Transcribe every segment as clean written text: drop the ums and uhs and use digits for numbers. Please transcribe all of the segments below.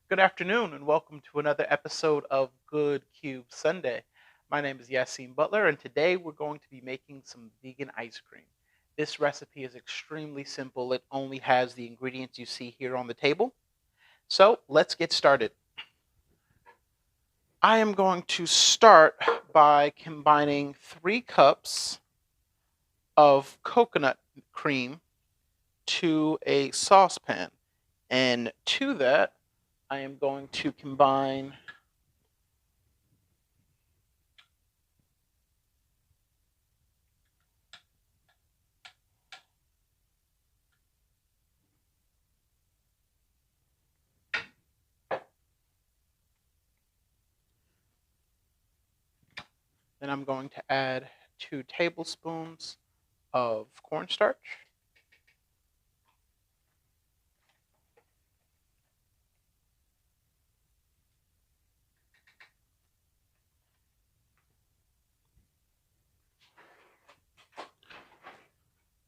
Good afternoon and welcome to another episode of Good Cube Sunday. My name is Yassine Butler and today we're going to be making some vegan ice cream. This recipe is extremely simple. It only has the ingredients you see here on the table. So let's get started. I am going to start by combining 3 cups of coconut cream to a saucepan. And to that, I am going to combine then I'm going to add 2 tablespoons of cornstarch.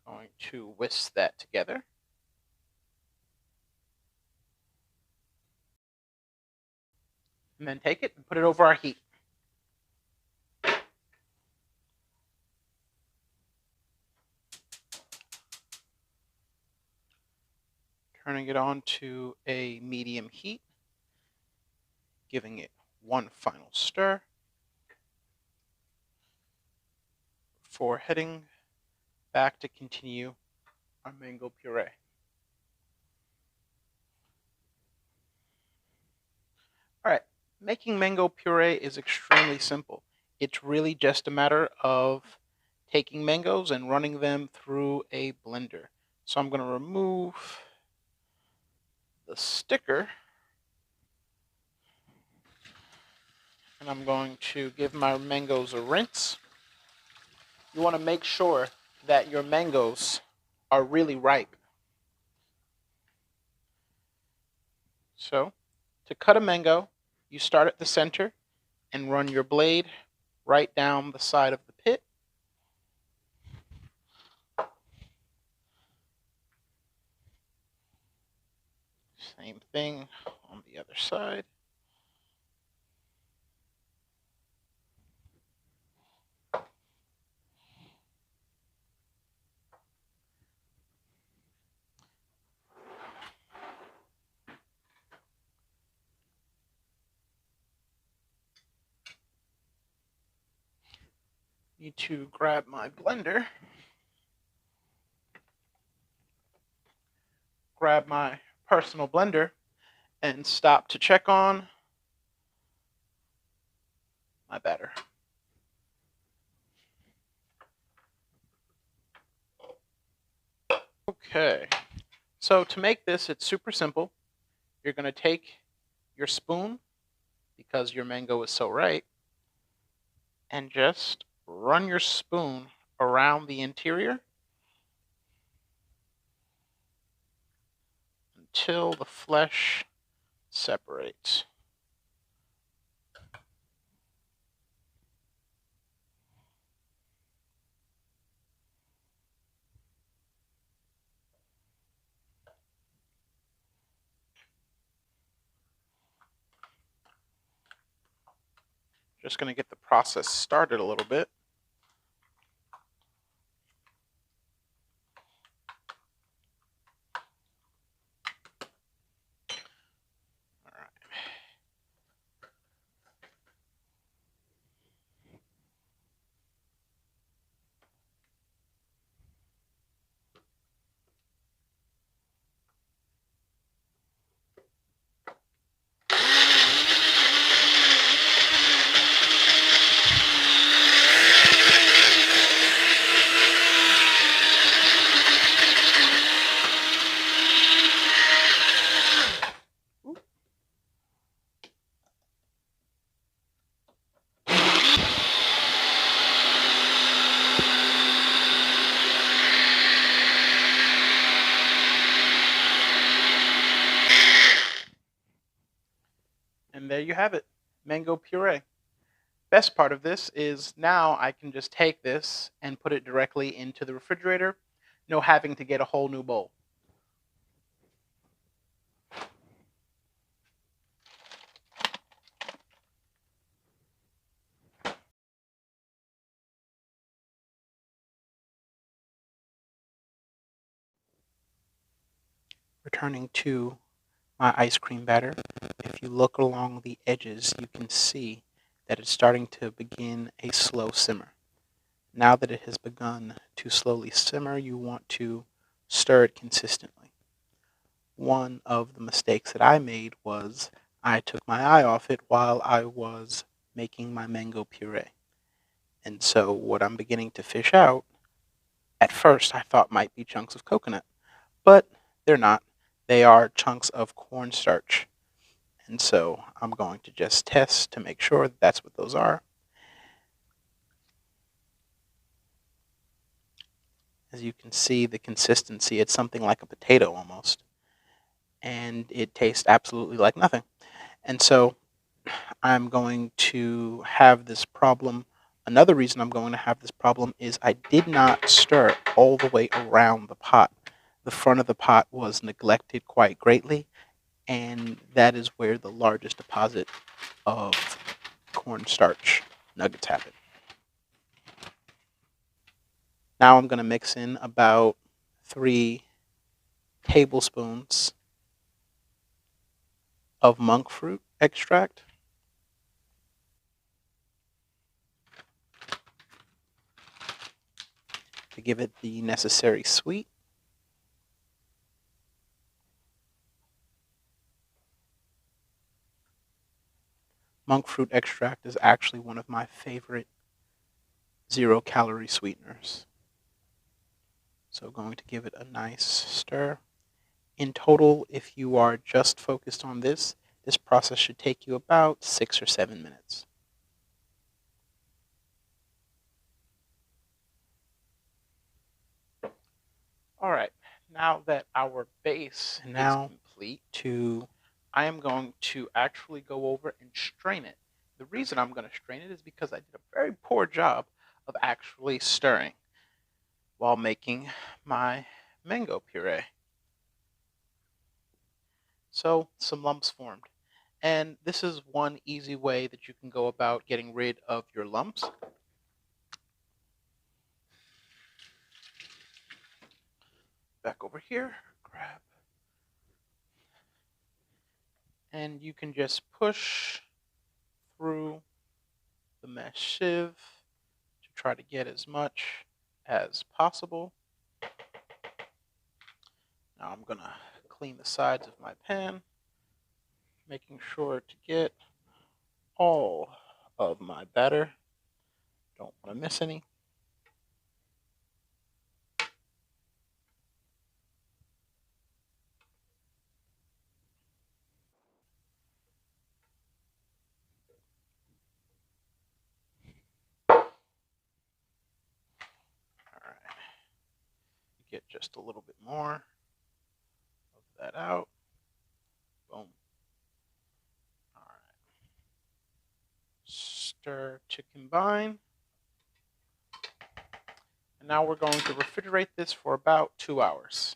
Going to whisk that together. And then take it and put it over our heat. Turning it on to a medium heat, giving it one final stir before heading back to continue our mango puree. All right, making mango puree is extremely simple. It's really just a matter of taking mangoes and running them through a blender. So I'm going to remove the sticker and I'm going to give my mangoes a rinse. You want to make sure that your mangoes are really ripe. So, to cut a mango, you start at the center and run your blade right down the side of the pit. Same thing on the other side. Need to grab my blender, grab my personal blender, and stop to check on my batter. Okay, so to make this, it's super simple. You're going to take your spoon, because your mango is so ripe, and just run your spoon around the interior until the flesh separates. Just going to get the process started a little bit. All right. And there you have it, mango puree. Best part of this is now I can just take this and put it directly into the refrigerator, no having to get a whole new bowl. Returning to my ice cream batter, if you look along the edges, you can see that it's starting to begin a slow simmer. Now that it has begun to slowly simmer, you want to stir it consistently. One of the mistakes that I made was I took my eye off it while I was making my mango puree. And so what I'm beginning to fish out, at first I thought might be chunks of coconut, but they're not. They are chunks of cornstarch. And so I'm going to just test to make sure that that's what those are. As you can see, the consistency, it's something like a potato almost. And it tastes absolutely like nothing. And so I'm going to have this problem. Another reason I'm going to have this problem is I did not stir all the way around the pot. The front of the pot was neglected quite greatly, and that is where the largest deposit of cornstarch nuggets happen. Now I'm going to mix in about 3 tablespoons of monk fruit extract. To give it the necessary sweet. Monk fruit extract is actually one of my favorite 0-calorie sweeteners. So going to give it a nice stir. In total, if you are just focused on this process should take you about 6 or 7 minutes. All right, now that our base is complete, I am going to actually go over and strain it. The reason I'm going to strain it is because I did a very poor job of actually stirring while making my mango puree. So some lumps formed. And this is one easy way that you can go about getting rid of your lumps. Back over here, grab. And you can just push through the mesh sieve to try to get as much as possible. Now I'm going to clean the sides of my pan, making sure to get all of my batter. Don't want to miss any. All right. Get just a little bit more of that out. Boom. All right. Stir to combine. And now we're going to refrigerate this for about 2 hours.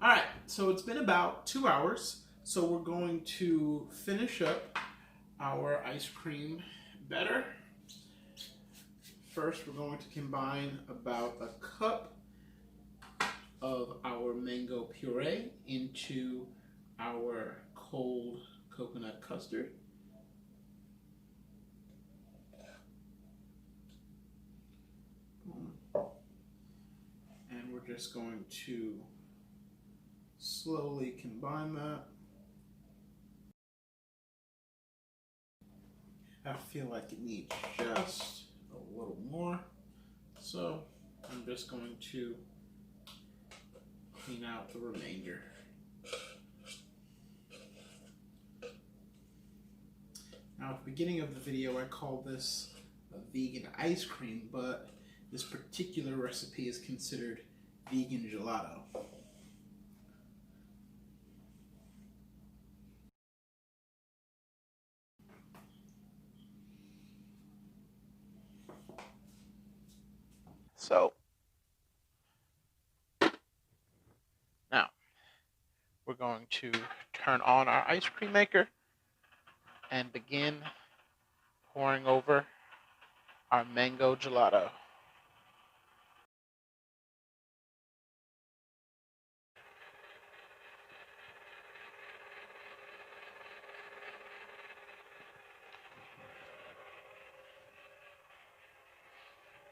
All right, so it's been about 2 hours. So we're going to finish up our ice cream batter. First, we're going to combine about a cup of our mango puree into our cold coconut custard. And we're just going to slowly combine that. I feel like it needs just a little more. So I'm just going to clean out the remainder. Now, at the beginning of the video, I called this a vegan ice cream, but this particular recipe is considered vegan gelato. So, now we're going to turn on our ice cream maker. and begin pouring over our mango gelato.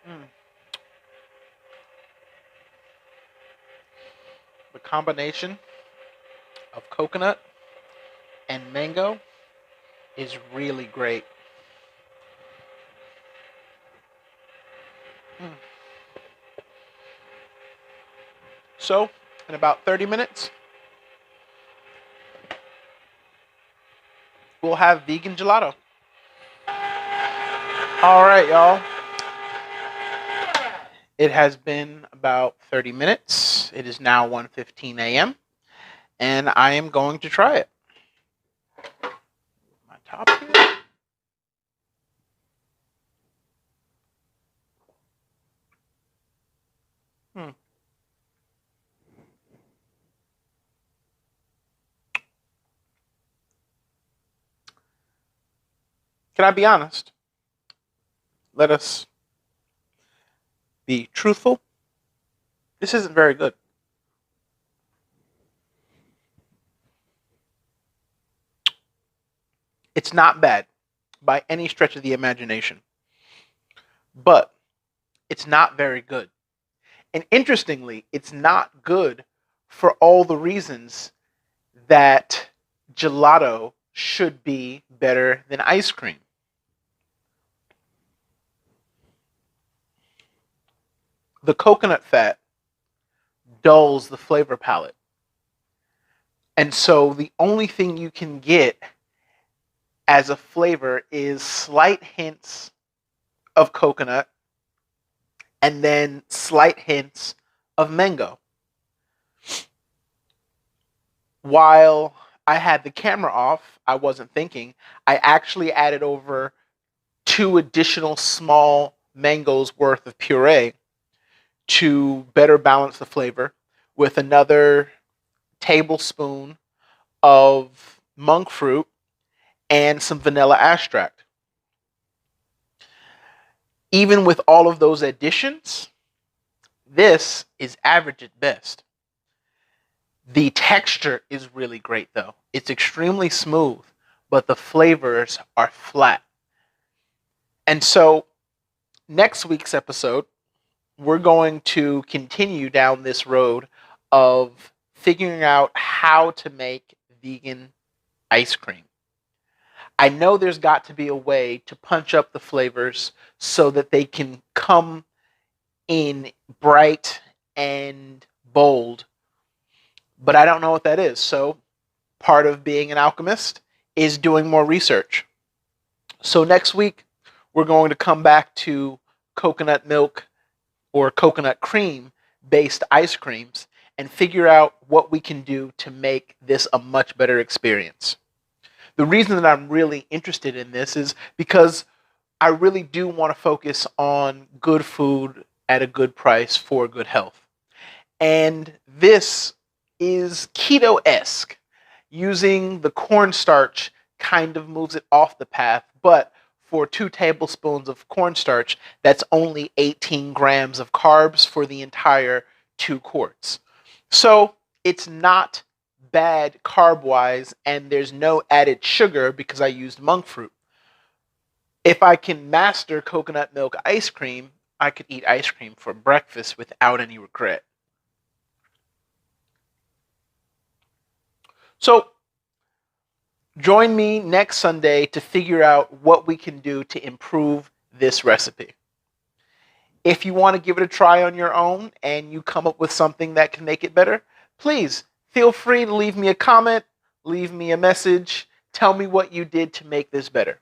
Mm. The combination of coconut and mango is really great. Mm. So, in about 30 minutes, we'll have vegan gelato. All right, y'all. It has been about 30 minutes. It is now 1:15 a.m. and I am going to try it. My top here. Hmm. Can I be honest? Let us be truthful. This isn't very good. It's not bad by any stretch of the imagination, but it's not very good. And interestingly, it's not good for all the reasons that gelato should be better than ice cream. The coconut fat dulls the flavor palette. And so the only thing you can get as a flavor is slight hints of coconut and then slight hints of mango. While I had the camera off, I wasn't thinking. I actually added over 2 additional small mangoes worth of puree to better balance the flavor with another tablespoon of monk fruit and some vanilla extract. Even with all of those additions, this is average at best. The texture is really great though. It's extremely smooth, but the flavors are flat. And so next week's episode, we're going to continue down this road of figuring out how to make vegan ice cream. I know there's got to be a way to punch up the flavors so that they can come in bright and bold, but I don't know what that is. So part of being an alchemist is doing more research. So next week, we're going to come back to coconut milk or coconut cream based ice creams and figure out what we can do to make this a much better experience. The reason that I'm really interested in this is because I really do want to focus on good food at a good price for good health. And this is keto-esque. Using the cornstarch kind of moves it off the path, but for 2 tablespoons of cornstarch, that's only 18 grams of carbs for the entire 2 quarts. So it's not bad carb-wise, and there's no added sugar because I used monk fruit. If I can master coconut milk ice cream, I could eat ice cream for breakfast without any regret. So join me next Sunday to figure out what we can do to improve this recipe. If you want to give it a try on your own and you come up with something that can make it better, please feel free to leave me a comment, leave me a message, tell me what you did to make this better.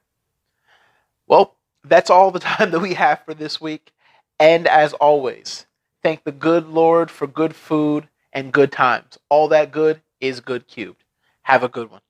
Well, that's all the time that we have for this week. And as always, thank the good Lord for good food and good times. All that good is good cubed. Have a good one.